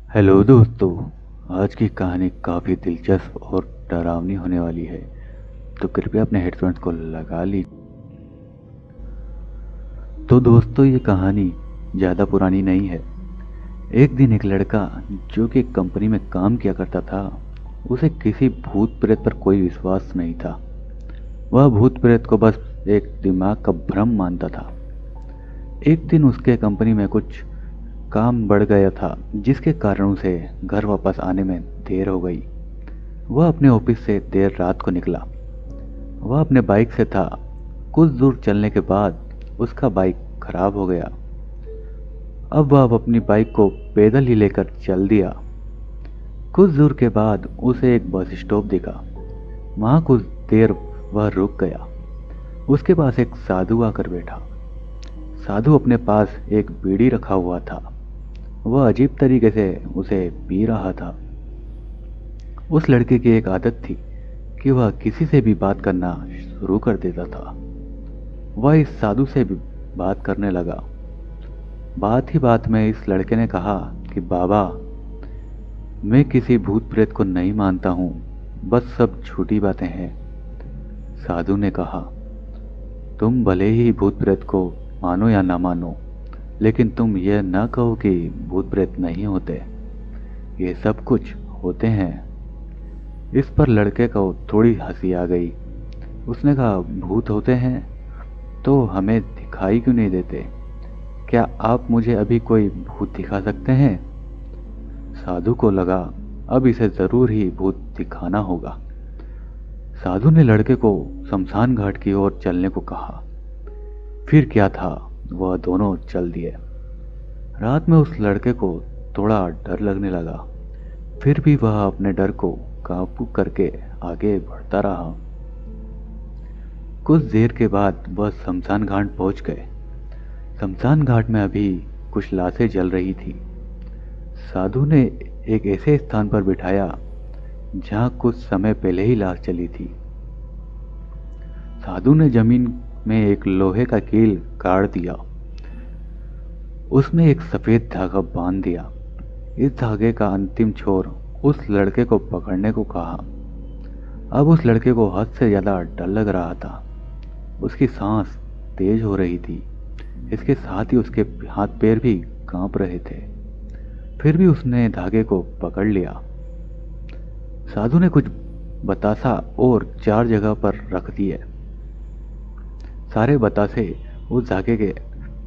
Hello दोस्तों। आज की कहानी काफ़ी दिलचस्प और डरावनी होने वाली है, तो कृपया अपने हेडफोन्स को लगा लीजिए। तो दोस्तों, ये कहानी ज़्यादा पुरानी नहीं है। एक दिन एक लड़का जो कि एक कंपनी में काम किया करता था, उसे किसी भूत प्रेत पर कोई विश्वास नहीं था। वह भूत प्रेत को बस एक दिमाग का भ्रम मानता था। एक दिन उसके कंपनी में कुछ काम बढ़ गया था, जिसके कारण उसे घर वापस आने में देर हो गई। वह अपने ऑफिस से देर रात को निकला। वह अपने बाइक से था। कुछ दूर चलने के बाद उसका बाइक खराब हो गया। अब वह अपनी बाइक को पैदल ही लेकर चल दिया। कुछ दूर के बाद उसे एक बस स्टॉप दिखा। वहां कुछ देर वह रुक गया। उसके पास एक साधु आकर बैठा। साधु अपने पास एक बीड़ी रखा हुआ था। वह अजीब तरीके से उसे पी रहा था। उस लड़के की एक आदत थी कि वह किसी से भी बात करना शुरू कर देता था। वह इस साधु से भी बात करने लगा। बात ही बात में इस लड़के ने कहा कि बाबा, मैं किसी भूत प्रेत को नहीं मानता हूँ, बस सब झूठी बातें हैं। साधु ने कहा, तुम भले ही भूत प्रेत को मानो या ना मानो, लेकिन तुम यह ना कहो कि भूत प्रेत नहीं होते। ये सब कुछ होते हैं। इस पर लड़के को थोड़ी हंसी आ गई। उसने कहा, भूत होते हैं तो हमें दिखाई क्यों नहीं देते? क्या आप मुझे अभी कोई भूत दिखा सकते हैं? साधु को लगा अब इसे जरूर ही भूत दिखाना होगा। साधु ने लड़के को शमशान घाट की ओर चलने को कहा। फिर क्या था, वह दोनों चल दिए। रात में उस लड़के को थोड़ा डर लगने लगा। फिर भी वह अपने डर को काबू करके आगे बढ़ता रहा। कुछ देर के बाद वह शमशान घाट पहुंच गए। शमशान घाट में अभी कुछ लाशें जल रही थी। साधु ने एक ऐसे स्थान पर बिठाया जहां कुछ समय पहले ही लाश जली थी। साधु ने जमीन में एक लोहे का कील गाड़ दिया। उसमें एक सफेद धागा बांध दिया। इस धागे का अंतिम छोर उस लड़के को पकड़ने को कहा। अब उस लड़के को हद से ज्यादा डर लग रहा था। उसकी सांस तेज हो रही थी। इसके साथ ही उसके हाथ पैर भी कांप रहे थे। फिर भी उसने धागे को पकड़ लिया। साधु ने कुछ बतासा और 4 जगह पर रख दिए। सारे बतासे उस धागे के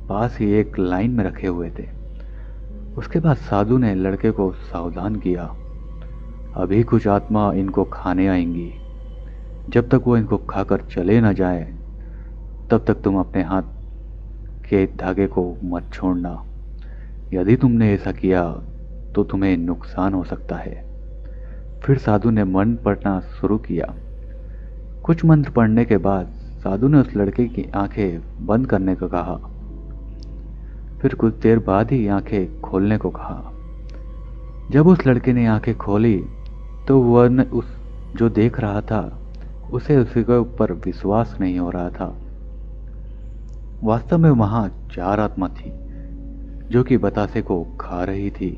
पास ही एक लाइन में रखे हुए थे। उसके बाद साधु ने लड़के को सावधान किया, अभी कुछ आत्मा इनको खाने आएंगी। जब तक वो इनको खाकर चले न जाए, तब तक तुम अपने हाथ के धागे को मत छोड़ना। यदि तुमने ऐसा किया तो तुम्हें नुकसान हो सकता है। फिर साधु ने मंत्र पढ़ना शुरू किया। कुछ मंत्र पढ़ने के बाद साधु ने उस लड़के की आंखें बंद करने को कहा। फिर कुछ देर बाद ही आंखें खोलने को कहा। जब उस लड़के ने आंखें खोली तो वह उस जो देख रहा था उसे उसके ऊपर विश्वास नहीं हो रहा था। वास्तव में वहां 4 आत्मा थी जो कि बतासे को खा रही थी।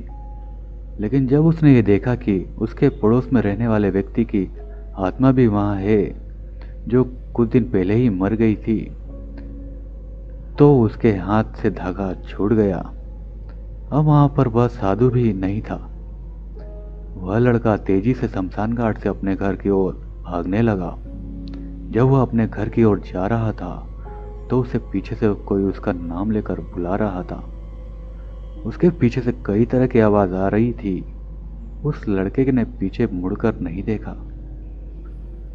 लेकिन जब उसने ये देखा कि उसके पड़ोस में रहने वाले व्यक्ति की आत्मा भी वहां है, जो कुछ दिन पहले ही मर गई थी, तो उसके हाथ से धागा छूट गया। अब वहां पर वह साधु भी नहीं था। वह लड़का तेजी से शमशान घाट से अपने घर की ओर भागने लगा। जब वह अपने घर की ओर जा रहा था तो उसे पीछे से कोई उसका नाम लेकर बुला रहा था। उसके पीछे से कई तरह की आवाज आ रही थी। उस लड़के ने पीछे मुड़कर नहीं देखा।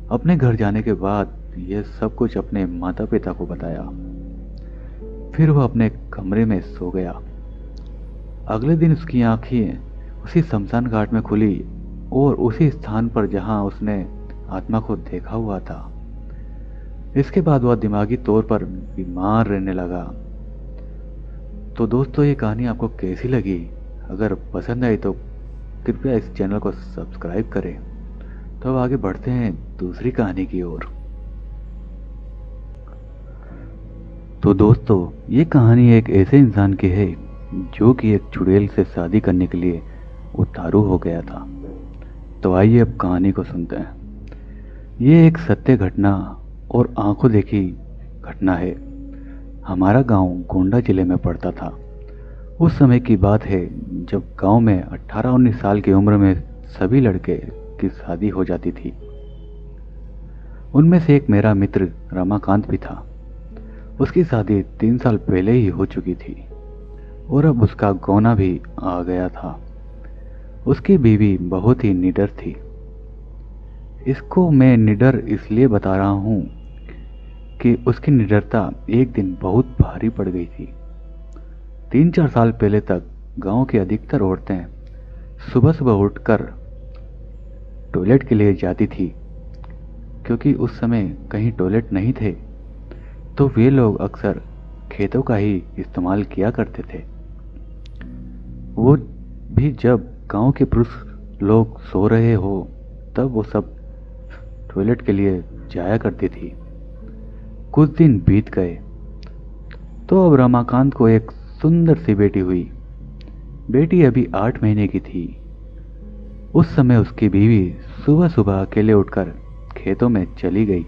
अपने घर जाने के बाद यह सब कुछ अपने माता पिता को बताया। फिर वह अपने कमरे में सो गया। अगले दिन उसकी आंखें उसी शमशान घाट में खुली और उसी स्थान पर जहां उसने आत्मा को देखा हुआ था। इसके बाद वह दिमागी तौर पर बीमार रहने लगा। तो दोस्तों, ये कहानी आपको कैसी लगी? अगर पसंद आई तो कृपया इस चैनल को सब्सक्राइब करें। तो अब आगे बढ़ते हैं दूसरी कहानी की ओर। तो दोस्तों, ये कहानी एक ऐसे इंसान की है जो कि एक चुड़ैल से शादी करने के लिए उतारू हो गया था। तो आइए अब कहानी को सुनते हैं। ये एक सत्य घटना और आंखों देखी घटना है। हमारा गांव गोंडा जिले में पड़ता था। उस समय की बात है जब गांव में 18-19 साल की उम्र में सभी लड़के की शादी हो जाती थी। उनमें से एक मेरा मित्र रमाकांत भी था। उसकी शादी 3 साल पहले ही हो चुकी थी और अब उसका गौना भी आ गया था। उसकी बीवी बहुत ही निडर थी। इसको मैं निडर इसलिए बता रहा हूं कि उसकी निडरता एक दिन बहुत भारी पड़ गई थी। 3-4 साल पहले तक गांव की अधिकतर औरतें सुबह सुबह उठकर टॉयलेट के लिए जाती थी, क्योंकि उस समय कहीं टॉयलेट नहीं थे तो वे लोग अक्सर खेतों का ही इस्तेमाल किया करते थे। वो भी जब गांव के पुरुष लोग सो रहे हो तब वो सब टॉयलेट के लिए जाया करती थी। कुछ दिन बीत गए तो अब रमाकांत को एक सुंदर सी बेटी हुई। बेटी अभी 8 महीने की थी। उस समय उसकी बीवी सुबह सुबह अकेले उठकर खेतों में चली गई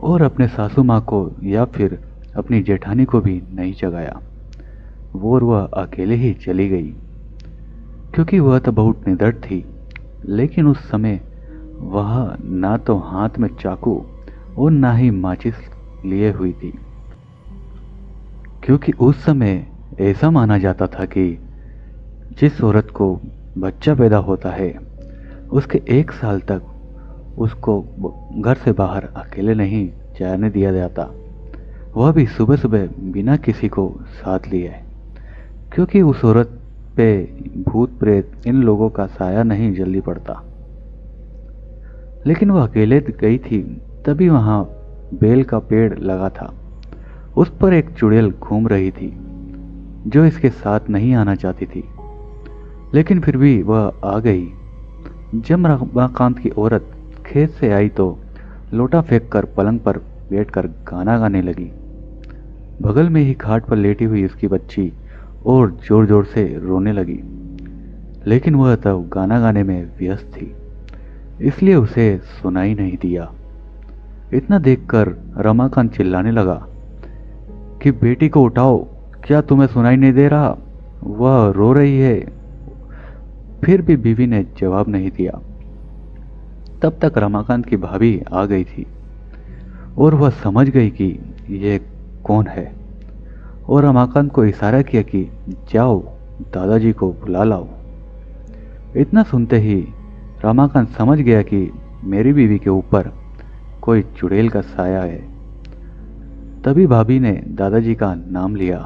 और अपने सासू माँ को या फिर अपनी जेठानी को भी नहीं जगाया। वह अकेले ही चली गई, क्योंकि वह तो बहुत निडर थी। लेकिन उस समय वह ना तो हाथ में चाकू और ना ही माचिस लिए हुई थी, क्योंकि उस समय ऐसा माना जाता था कि जिस औरत को बच्चा पैदा होता है उसके 1 साल तक उसको घर से बाहर अकेले नहीं जाने दिया जाता, वह भी सुबह सुबह बिना किसी को साथ लिए, क्योंकि उस औरत पे भूत प्रेत इन लोगों का साया नहीं जल्दी पड़ता। लेकिन वह अकेले गई थी तभी वहां बेल का पेड़ लगा था। उस पर एक चुड़ैल घूम रही थी जो इसके साथ नहीं आना चाहती थी, लेकिन फिर भी वह आ गई। जब रमाकांत की औरत खेत से आई तो लोटा फेंक कर पलंग पर बैठकर गाना गाने लगी। बगल में ही खाट पर लेटी हुई उसकी बच्ची और जोर जोर से रोने लगी, लेकिन वह तब गाना गाने में व्यस्त थी, इसलिए उसे सुनाई नहीं दिया। इतना देखकर रमाकांत चिल्लाने लगा कि बेटी को उठाओ, क्या तुम्हें सुनाई नहीं दे रहा? वह रो रही है। फिर भी बीवी ने जवाब नहीं दिया। तब तक रमाकांत की भाभी आ गई थी और वह समझ गई कि यह कौन है और रमाकांत को इशारा किया कि जाओ दादाजी को बुला लाओ। इतना सुनते ही रमाकांत समझ गया कि मेरी बीवी के ऊपर कोई चुड़ैल का साया है। तभी भाभी ने दादाजी का नाम लिया।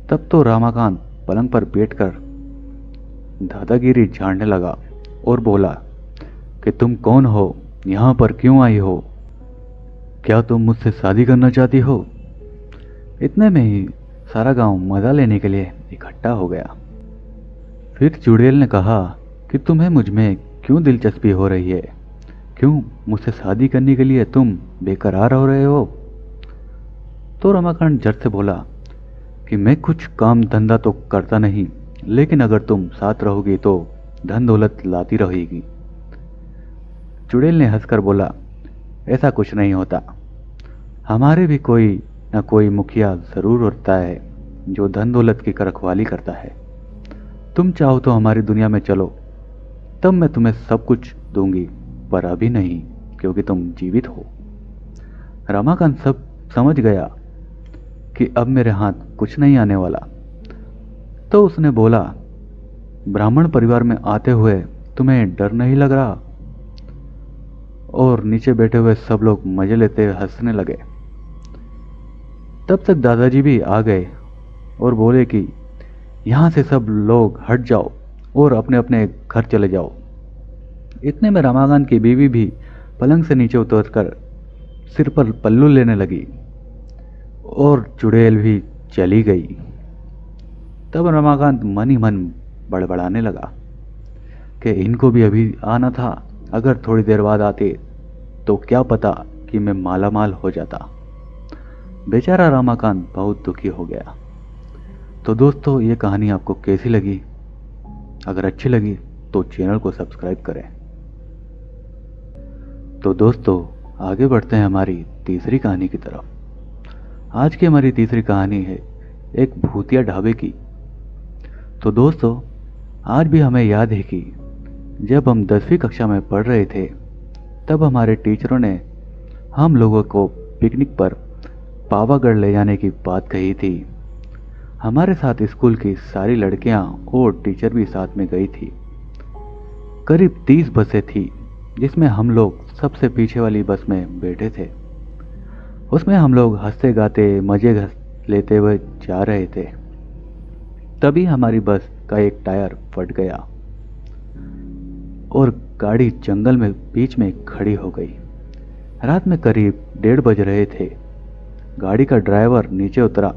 तब तो रमाकांत पलंग पर बैठकर दादागिरी झाड़ने लगा और बोला कि तुम कौन हो, यहां पर क्यों आई हो, क्या तुम मुझसे शादी करना चाहती हो? इतने में ही सारा गांव मजा लेने के लिए इकट्ठा हो गया। फिर चुड़ैल ने कहा कि तुम्हें मुझ में क्यों दिलचस्पी हो रही है? क्यों मुझसे शादी करने के लिए तुम बेकरार हो रहे हो? तो रमाकांत झट से बोला कि मैं कुछ काम धंधा तो करता नहीं, लेकिन अगर तुम साथ रहोगी तो धन दौलत लाती रहेगी। चुड़ैल ने हंसकर बोला, ऐसा कुछ नहीं होता। हमारे भी कोई न कोई मुखिया जरूर होता है जो धन दौलत की रखवाली करता है। तुम चाहो तो हमारी दुनिया में चलो, तब मैं तुम्हें सब कुछ दूंगी, पर अभी नहीं, क्योंकि तुम जीवित हो। रमाकांत सब समझ गया कि अब मेरे हाथ कुछ नहीं आने वाला। तो उसने बोला, ब्राह्मण परिवार में आते हुए तुम्हें डर नहीं लग रहा? और नीचे बैठे हुए सब लोग मजे लेते हुए हंसने लगे। तब तक दादाजी भी आ गए और बोले कि यहां से सब लोग हट जाओ और अपने अपने घर चले जाओ। इतने में रमाकांत की बीवी भी पलंग से नीचे उतरकर सिर पर पल्लू लेने लगी और चुड़ैल भी चली गई। तब रमाकांत मन ही मन बड़बड़ाने लगा कि इनको भी अभी आना था, अगर थोड़ी देर बाद आते तो क्या पता कि मैं माला माल हो जाता। बेचारा रमाकांत बहुत दुखी हो गया। तो दोस्तों, ये कहानी आपको कैसी लगी अगर अच्छी लगी तो चैनल को सब्सक्राइब करें। तो दोस्तों, आगे बढ़ते हैं हमारी तीसरी कहानी की तरफ। आज की हमारी तीसरी कहानी है एक भूतिया ढाबे की। तो दोस्तों, आज भी हमें याद है कि जब हम 10वीं कक्षा में पढ़ रहे थे, तब हमारे टीचरों ने हम लोगों को पिकनिक पर पावागढ़ ले जाने की बात कही थी। हमारे साथ स्कूल की सारी लड़कियां और टीचर भी साथ में गई थी। करीब 30 बसें थी, जिसमें हम लोग सबसे पीछे वाली बस में बैठे थे। उसमें हम लोग हंसते गाते मजे लेते हुए जा रहे थे। तभी हमारी बस का एक टायर फट गया और गाड़ी जंगल में बीच में खड़ी हो गई। रात में करीब 1:30 बज रहे थे। गाड़ी का ड्राइवर नीचे उतरा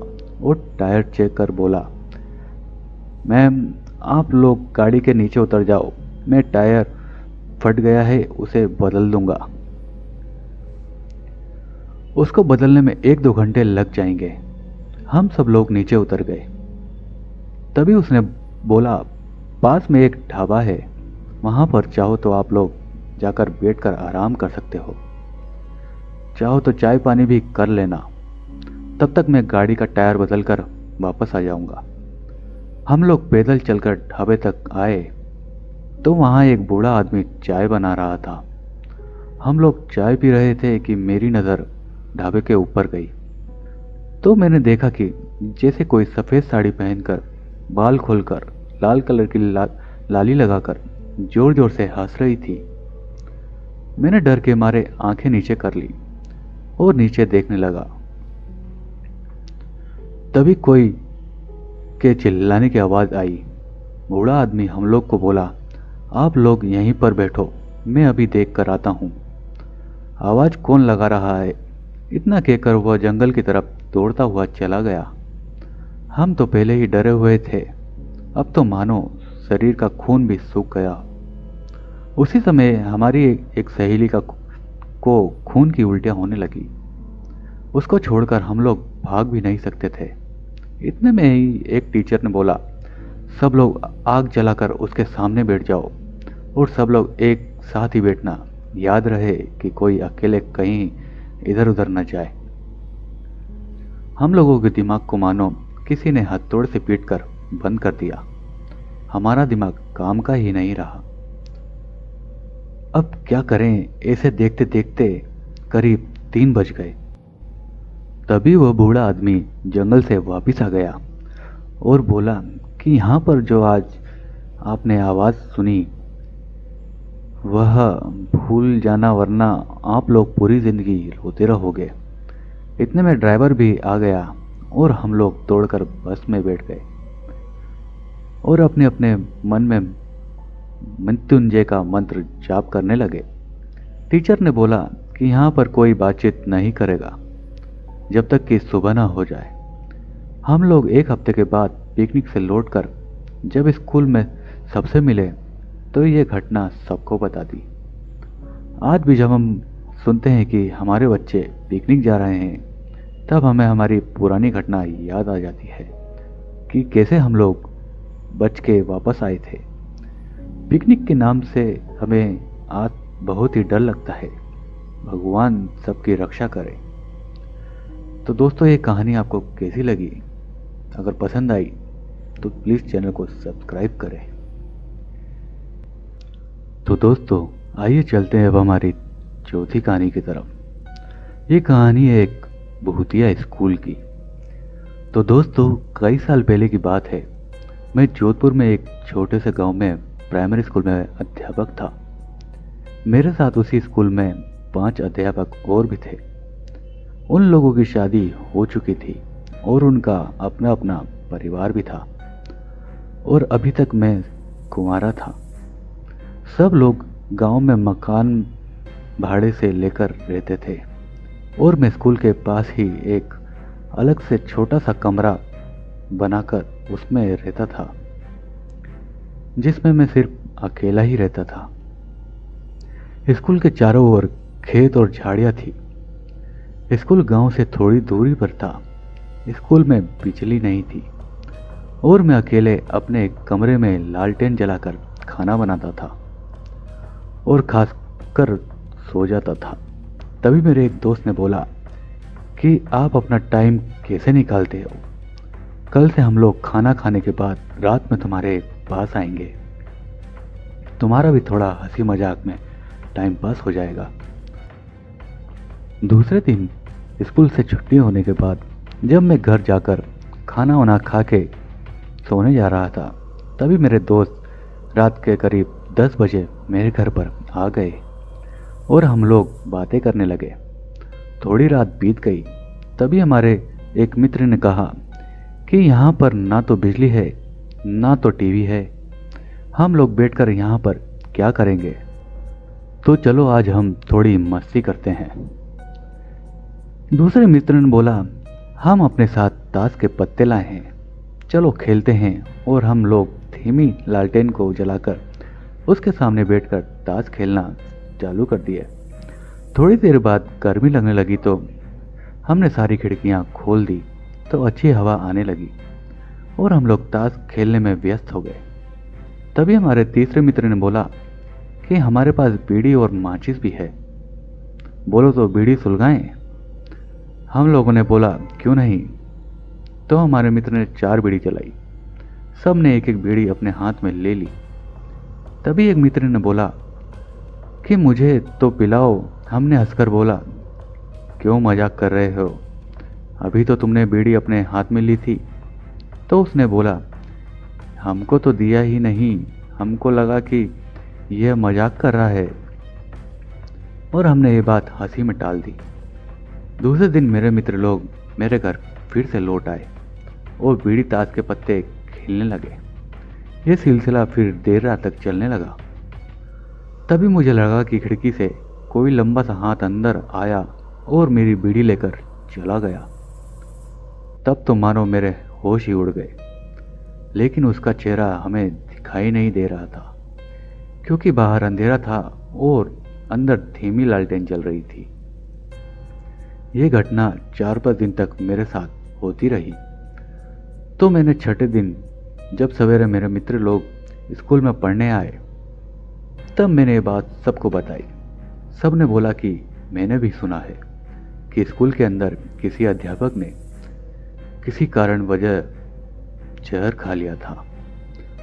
और टायर चेक कर बोला, मैम, आप लोग गाड़ी के नीचे उतर जाओ, मैं टायर फट गया है, उसे बदल दूंगा। उसको बदलने में 1-2 घंटे लग जाएंगे। हम सब लोग नीचे उतर गए। तभी उसने बोला, पास में एक ढाबा है, वहां पर चाहो तो आप लोग जाकर बैठकर आराम कर सकते हो। चाहो तो चाय पानी भी कर लेना, तब तक मैं गाड़ी का टायर बदलकर वापस आ जाऊंगा। हम लोग पैदल चलकर ढाबे तक आए तो वहां एक बूढ़ा आदमी चाय बना रहा था। हम लोग चाय पी रहे थे कि मेरी नज़र ढाबे के ऊपर गई तो मैंने देखा कि जैसे कोई सफ़ेद साड़ी पहनकर, बाल खोलकर, लाल कलर की लाली लगाकर जोर जोर से हंस रही थी। मैंने डर के मारे आंखें नीचे कर ली और नीचे देखने लगा। तभी कोई के चिल्लाने की आवाज़ आई। बूढ़ा आदमी हम लोग को बोला, आप लोग यहीं पर बैठो, मैं अभी देख कर आता हूँ। आवाज़ कौन लगा रहा है, इतना कहकर वह जंगल की तरफ दौड़ता हुआ चला गया। हम तो पहले ही डरे हुए थे, अब तो मानो शरीर का खून भी सूख गया। उसी समय हमारी एक सहेली को खून की उल्टियाँ होने लगी। उसको छोड़कर हम लोग भाग भी नहीं सकते थे। इतने में ही एक टीचर ने बोला, सब लोग आग जलाकर उसके सामने बैठ जाओ और सब लोग एक साथ ही बैठना, याद रहे कि कोई अकेले कहीं इधर उधर न जाए। हम लोगों के दिमाग को मानो किसी ने हथौड़े से पीटकर बंद कर दिया। हमारा दिमाग काम का ही नहीं रहा। अब क्या करें, ऐसे देखते देखते करीब 3 बज गए। तभी वह बूढ़ा आदमी जंगल से वापस आ गया और बोला कि यहाँ पर जो आज आपने आवाज़ सुनी वह भूल जाना, वरना आप लोग पूरी ज़िंदगी रोते रहोगे। इतने में ड्राइवर भी आ गया और हम लोग दौड़कर बस में बैठ गए और अपने अपने मन में मृत्युंजय का मंत्र जाप करने लगे। टीचर ने बोला कि यहाँ पर कोई बातचीत नहीं करेगा जब तक कि सुबह ना हो जाए। हम लोग 1 हफ्ते के बाद पिकनिक से लौटकर जब स्कूल में सबसे मिले तो ये घटना सबको बता दी। आज भी जब हम सुनते हैं कि हमारे बच्चे पिकनिक जा रहे हैं, तब हमें हमारी पुरानी घटना याद आ जाती है कि कैसे हम लोग बच के वापस आए थे। पिकनिक के नाम से हमें आज बहुत ही डर लगता है। भगवान सबकी रक्षा करे। तो दोस्तों, ये कहानी आपको कैसी लगी? अगर पसंद आई तो प्लीज़ चैनल को सब्सक्राइब करें। तो दोस्तों, आइए चलते हैं अब हमारी चौथी कहानी की तरफ। ये कहानी है एक भूतिया स्कूल की। तो दोस्तों, कई साल पहले की बात है। मैं जोधपुर में एक छोटे से गांव में प्राइमरी स्कूल में अध्यापक था। मेरे साथ उसी स्कूल में 5 अध्यापक और भी थे। उन लोगों की शादी हो चुकी थी और उनका अपना अपना परिवार भी था और अभी तक मैं कुंवारा था। सब लोग गांव में मकान भाड़े से लेकर रहते थे और मैं स्कूल के पास ही एक अलग से छोटा सा कमरा बनाकर उसमें रहता था, जिसमें मैं सिर्फ अकेला ही रहता था। स्कूल के चारों ओर खेत और झाड़ियां थी। स्कूल गांव से थोड़ी दूरी पर था। स्कूल में बिजली नहीं थी और मैं अकेले अपने कमरे में लालटेन जलाकर खाना बनाता था और खासकर सो जाता था। तभी मेरे एक दोस्त ने बोला कि आप अपना टाइम कैसे निकालते हो? कल से हम लोग खाना खाने के बाद रात में तुम्हारे पास आएंगे, तुम्हारा भी थोड़ा हंसी मजाक में टाइम पास हो जाएगा। दूसरे दिन स्कूल से छुट्टी होने के बाद जब मैं घर जाकर खाना वाना खा के सोने जा रहा था, तभी मेरे दोस्त रात के करीब 10 बजे मेरे घर पर आ गए और हम लोग बातें करने लगे। थोड़ी रात बीत गई, तभी हमारे एक मित्र ने कहा कि यहाँ पर ना तो बिजली है ना तो टीवी है, हम लोग बैठकर यहाँ पर क्या करेंगे, तो चलो आज हम थोड़ी मस्ती करते हैं। दूसरे मित्र ने बोला, हम अपने साथ ताश के पत्ते लाए हैं, चलो खेलते हैं। और हम लोग धीमी लालटेन को जलाकर उसके सामने बैठकर ताश खेलना चालू कर दिए। थोड़ी देर बाद गर्मी लगने लगी तो हमने सारी खिड़कियां खोल दी तो अच्छी हवा आने लगी और हम लोग ताश खेलने में व्यस्त हो गए। तभी हमारे तीसरे मित्र ने बोला कि हमारे पास बीड़ी और माचिस भी है, बोलो तो बीड़ी सुलगाएं। हम लोगों ने बोला क्यों नहीं। तो हमारे मित्र ने 4 बीड़ी जलाई, सब ने एक एक बीड़ी अपने हाथ में ले ली। तभी एक मित्र ने बोला कि मुझे तो पिलाओ। हमने हंसकर बोला, क्यों मजाक कर रहे हो, अभी तो तुमने बीड़ी अपने हाथ में ली थी। तो उसने बोला, हमको तो दिया ही नहीं, हमको लगा कि यह मजाक कर रहा है। और हमने ये बात हंसी में टाल दी। दूसरे दिन मेरे मित्र लोग मेरे घर फिर से लौट आए और बीड़ी ताश के पत्ते खेलने लगे। ये सिलसिला फिर देर रात तक चलने लगा। तभी मुझे लगा कि खिड़की से कोई लंबा सा हाथ अंदर आया और मेरी बीड़ी लेकर चला गया। तब तो मानो मेरे होश ही उड़ गए, लेकिन उसका चेहरा हमें दिखाई नहीं दे रहा था क्योंकि बाहर अंधेरा था और अंदर धीमी लालटेन जल रही थी। यह घटना 4-5 दिन तक मेरे साथ होती रही। तो मैंने छठे दिन जब सवेरे मेरे मित्र लोग स्कूल में पढ़ने आए, तब मैंने ये बात सबको बताई। सब ने बोला कि मैंने भी सुना है कि स्कूल के अंदर किसी अध्यापक ने किसी कारण वजह जहर खा लिया था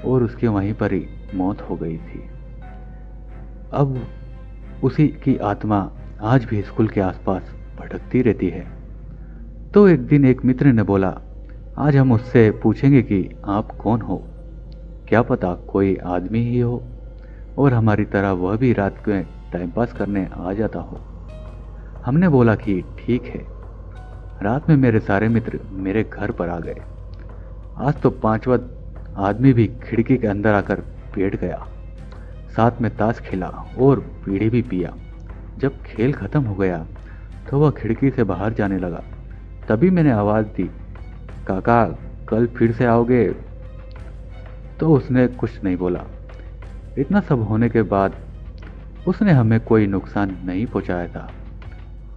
और उसके वहीं पर ही मौत हो गई थी। अब उसी की आत्मा आज भी स्कूल के आसपास भटकती रहती है। तो एक दिन एक मित्र ने बोला, आज हम उससे पूछेंगे कि आप कौन हो, क्या पता कोई आदमी ही हो और हमारी तरह वह भी रात में टाइम पास करने आ जाता हो। हमने बोला कि ठीक है। रात में मेरे सारे मित्र मेरे घर पर आ गए। आज तो 5वां आदमी भी खिड़की के अंदर आकर बैठ गया, साथ में ताश खेला और बीड़ी भी पिया। जब खेल खत्म हो गया तो वह खिड़की से बाहर जाने लगा। तभी मैंने आवाज़ दी, काका कल फिर से आओगे? तो उसने कुछ नहीं बोला। इतना सब होने के बाद उसने हमें कोई नुकसान नहीं पहुंचाया था।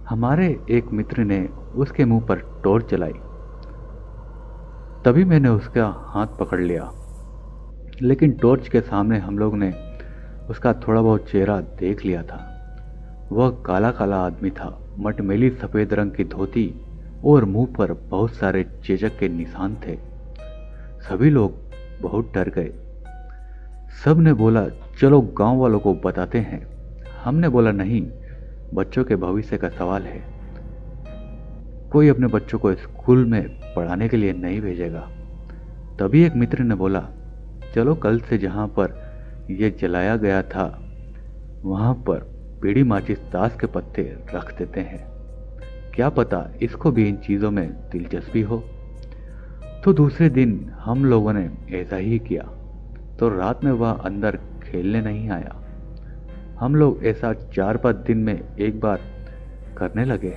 हमारे एक मित्र ने उसके मुंह पर टॉर्च जलाई। तभी मैंने उसका हाथ पकड़ लिया, लेकिन टॉर्च के सामने हम लोग ने उसका थोड़ा बहुत चेहरा देख लिया था। वह काला काला आदमी था, मटमैली सफ़ेद रंग की धोती और मुंह पर बहुत सारे चेचक के निशान थे। सभी लोग बहुत डर गए। सब ने बोला, चलो गांव वालों को बताते हैं। हमने बोला, नहीं, बच्चों के भविष्य का सवाल है, कोई अपने बच्चों को स्कूल में पढ़ाने के लिए नहीं भेजेगा। तभी एक मित्र ने बोला, चलो कल से जहाँ पर यह जलाया गया था वहाँ पर बीड़ी माचिस ताश के पत्ते रख देते हैं, क्या पता इसको भी इन चीज़ों में दिलचस्पी हो। तो दूसरे दिन हम लोगों ने ऐसा ही किया। तो रात में वह अंदर खेलने नहीं आया। हम लोग ऐसा 4-5 दिन में एक बार करने लगे।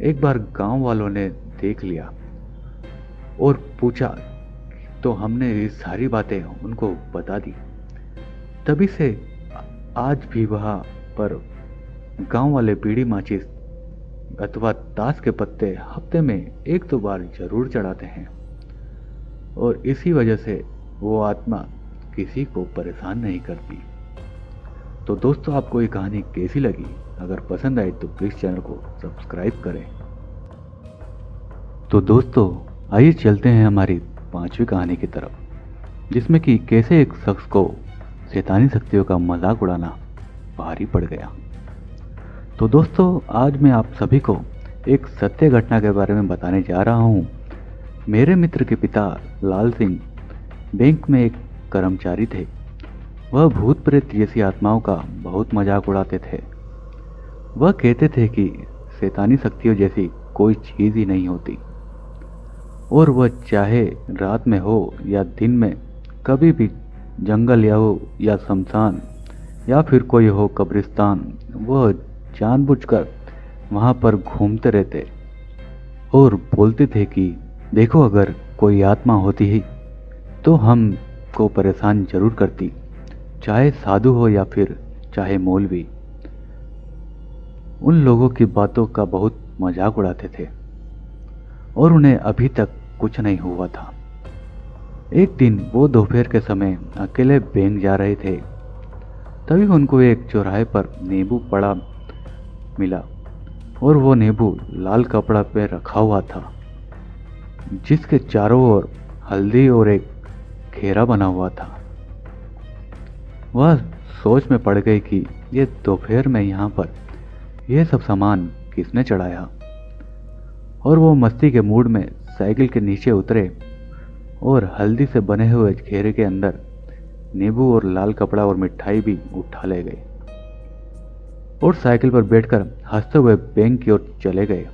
एक बार गांव वालों ने देख लिया और पूछा, तो हमने ये सारी बातें उनको बता दी। तभी से आज भी वहाँ पर गांव वाले बीड़ी माचिस अथवा ताश के पत्ते हफ्ते में 1-2 बार जरूर चढ़ाते हैं। और इसी वजह से वो आत्मा किसी को परेशान नहीं करती। तो दोस्तों, आपको ये कहानी कैसी लगी? अगर पसंद आई तो प्लीज़ चैनल को सब्सक्राइब करें। तो दोस्तों, आइए चलते हैं हमारी 5वीं कहानी की तरफ, जिसमें कि कैसे एक शख्स को शैतानी शक्तियों का मजाक उड़ाना भारी पड़ गया। तो दोस्तों, आज मैं आप सभी को एक सत्य घटना के बारे में बताने जा रहा हूँ। मेरे मित्र के पिता लाल सिंह बैंक में एक कर्मचारी थे। वह भूत प्रेत जैसी आत्माओं का बहुत मजाक उड़ाते थे। वह कहते थे कि शैतानी शक्तियों जैसी कोई चीज़ ही नहीं होती, और वह चाहे रात में हो या दिन में, कभी भी जंगल या शमशान या फिर कोई हो कब्रिस्तान, वह जानबूझकर वहाँ पर घूमते रहते और बोलते थे कि देखो, अगर कोई आत्मा होती ही तो हमको परेशान जरूर करती, चाहे साधु हो या फिर चाहे मौलवी। उन लोगों की बातों का बहुत मजाक उड़ाते थे और उन्हें अभी तक कुछ नहीं हुआ था। एक दिन वो दोपहर के समय अकेले बैंक जा रहे थे। तभी उनको एक चौराहे पर नींबू पड़ा मिला, और वो नींबू लाल कपड़ा पे रखा हुआ था, जिसके चारों ओर हल्दी और एक घेरा बना हुआ था। वह सोच में पड़ गई कि ये दोपहर में यहाँ पर यह सब सामान किसने चढ़ाया, और वो मस्ती के मूड में साइकिल के नीचे उतरे और हल्दी से बने हुए घेरे के अंदर नींबू और लाल कपड़ा और मिठाई भी उठा ले गए और साइकिल पर बैठकर हंसते हुए बैंक की ओर चले गए।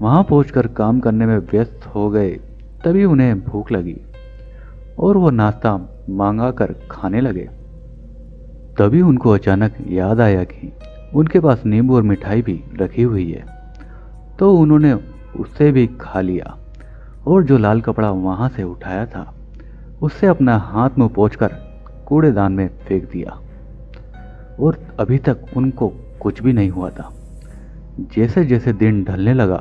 वहां पहुंचकर काम करने में व्यस्त हो गए। तभी उन्हें भूख लगी और वो नाश्ता मांगा कर खाने लगे। तभी उनको अचानक याद आया कि उनके पास नींबू और मिठाई भी रखी हुई है। तो उन्होंने उससे भी खा लिया और जो लाल कपड़ा वहां से उठाया था उससे अपना हाथ मुंह पोंछकर कूड़ेदान में फेंक दिया। और अभी तक उनको कुछ भी नहीं हुआ था। जैसे जैसे दिन ढलने लगा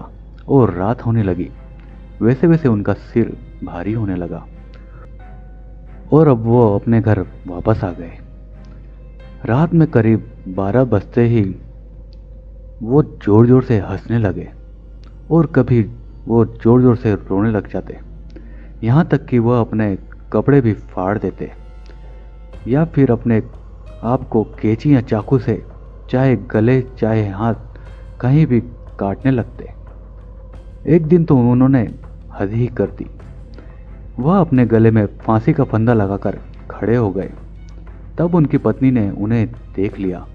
और रात होने लगी, वैसे वैसे उनका सिर भारी होने लगा और अब वो अपने घर वापस आ गए। रात में करीब 12 बजते ही वो जोर जोर से हंसने लगे और कभी वो जोर जोर से रोने लग जाते, यहाँ तक कि वह अपने कपड़े भी फाड़ देते या फिर अपने आप को कैंची या चाकू से चाहे गले चाहे हाथ कहीं भी काटने लगते। एक दिन तो उन्होंने हद ही कर दी। वह अपने गले में फांसी का फंदा लगाकर खड़े हो गए। तब उनकी पत्नी ने उन्हें देख लिया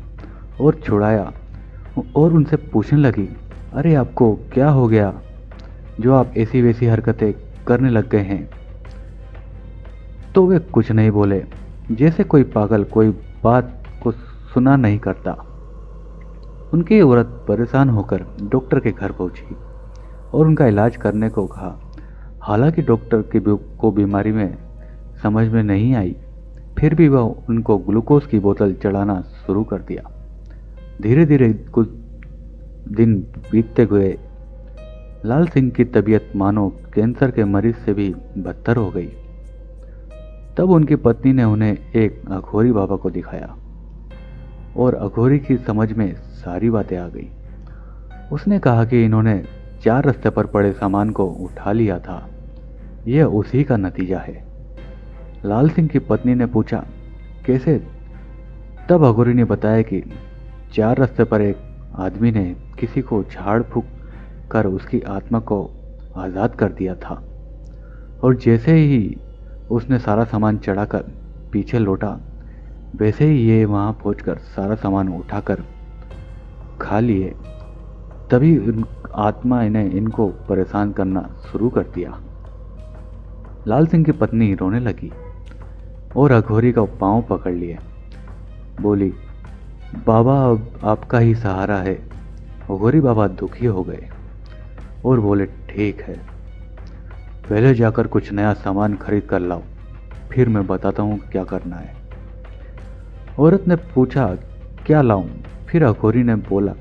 और छुड़ाया और उनसे पूछने लगी, अरे आपको क्या हो गया जो आप ऐसी वैसी हरकतें करने लग गए हैं? तो वे कुछ नहीं बोले, जैसे कोई पागल कोई बात को सुना नहीं करता। उनकी औरत परेशान होकर डॉक्टर के घर पहुंची और उनका इलाज करने को कहा। हालांकि डॉक्टर को बीमारी में समझ में नहीं आई, फिर भी वह उनको ग्लूकोज की बोतल चढ़ाना शुरू कर दिया। धीरे धीरे कुछ दिन बीतते हुए लाल सिंह की तबीयत मानो कैंसर के मरीज से भी बदतर हो गई। तब उनकी पत्नी ने उन्हें एक अघोरी बाबा को दिखाया और अघोरी की समझ में सारी बातें आ गई। उसने कहा कि इन्होंने 4 रास्ते पर पड़े सामान को उठा लिया था, यह उसी का नतीजा है। लाल सिंह की पत्नी ने पूछा, कैसे? तब अघोरी ने बताया कि 4 रास्ते पर एक आदमी ने किसी को झाड़ फूंक कर उसकी आत्मा को आज़ाद कर दिया था, और जैसे ही उसने सारा सामान चढ़ाकर पीछे लौटा, वैसे ही ये वहाँ पहुंचकर सारा सामान उठाकर खा लिए। तभी आत्मा ने इनको परेशान करना शुरू कर दिया। लाल सिंह की पत्नी रोने लगी और अघोरी का पांव पकड़ लिए। बोली, बाबा अब आपका ही सहारा है। अघोरी बाबा दुखी हो गए और बोले, ठीक है, पहले जाकर कुछ नया सामान खरीद कर लाओ, फिर मैं बताता हूँ क्या करना है। औरत ने पूछा, क्या लाऊं? फिर अघोरी ने बोला,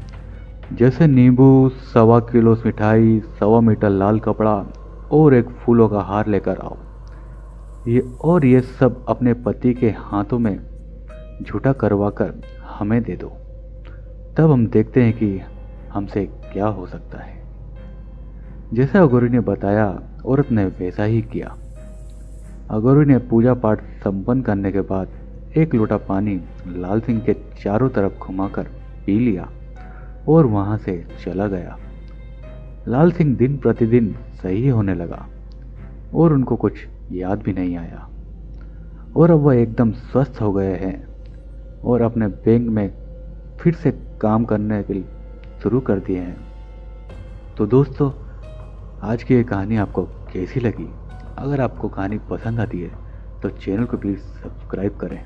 जैसे नींबू, 1.25 किलो मिठाई, 1.25 मीटर लाल कपड़ा और एक फूलों का हार लेकर आओ। ये सब अपने पति के हाथों में झूठा करवा कर हमें दे दो, तब हम देखते हैं कि हमसे क्या हो सकता है। जैसा अघोरी ने बताया, औरत ने वैसा ही किया। अघोरी ने पूजा पाठ संपन्न करने के बाद एक लोटा पानी लाल सिंह के चारों तरफ घुमाकर पी लिया और वहां से चला गया। लाल सिंह दिन प्रतिदिन सही होने लगा और उनको कुछ याद भी नहीं आया, और अब वह एकदम स्वस्थ हो गए हैं और अपने बैंक में फिर से काम करने के लिए शुरू कर दिए हैं। तो दोस्तों, आज की ये कहानी आपको कैसी लगी? अगर आपको कहानी पसंद आती है तो चैनल को प्लीज़ सब्सक्राइब करें।